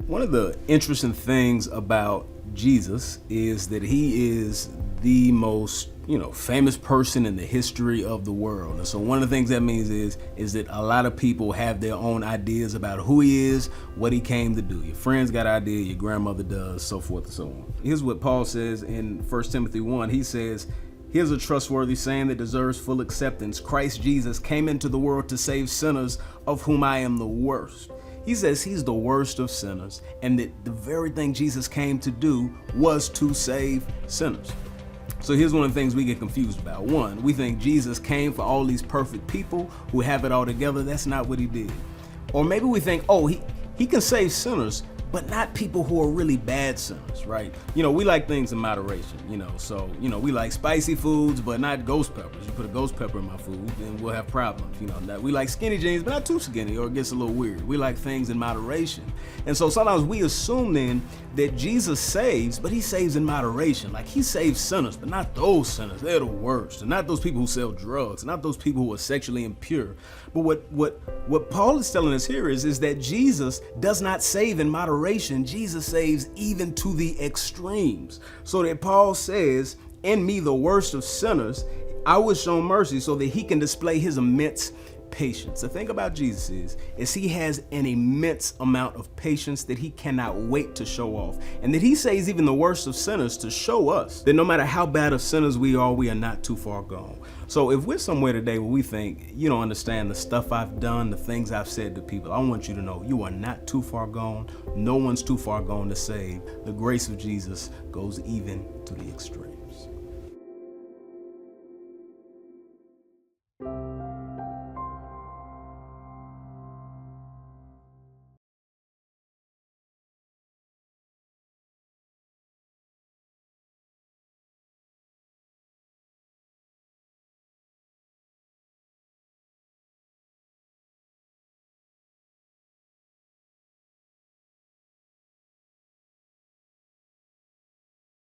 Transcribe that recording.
One of the interesting things about Jesus is that he is the most, famous person in the history of the world. And so one of the things that means is that a lot of people have their own ideas about who he is, what he came to do. Your friends got an idea, your grandmother does, so forth and so on. Here's what Paul says in 1 Timothy 1. He says, "Here's a trustworthy saying that deserves full acceptance. Christ Jesus came into the world to save sinners, of whom I am the worst." He says he's the worst of sinners, and that the very thing Jesus came to do was to save sinners. So here's one of the things we get confused about. One, we think Jesus came for all these perfect people who have it all together. That's not what he did. Or maybe we think, he can save sinners, but not people who are really bad sinners, right? We like things in moderation, so, we like spicy foods, but not ghost peppers. You put a ghost pepper in my food, then we'll have problems, We like skinny jeans, but not too skinny, or it gets a little weird. We like things in moderation. And so sometimes we assume then that Jesus saves, but he saves in moderation. Like he saves sinners, but not those sinners. They're the worst. And not those people who sell drugs, not those people who are sexually impure. But what Paul is telling us here is that Jesus does not save in moderation. Jesus saves even to the extremes. So that Paul says, "In me, the worst of sinners, I was shown mercy," so that he can display his immense patience. The thing about Jesus is he has an immense amount of patience that he cannot wait to show off. And that he saves even the worst of sinners to show us that no matter how bad of sinners we are not too far gone. So if we're somewhere today where we think, you don't understand the stuff I've done, the things I've said to people, I want you to know you are not too far gone. No one's too far gone to save. The grace of Jesus goes even to the extreme.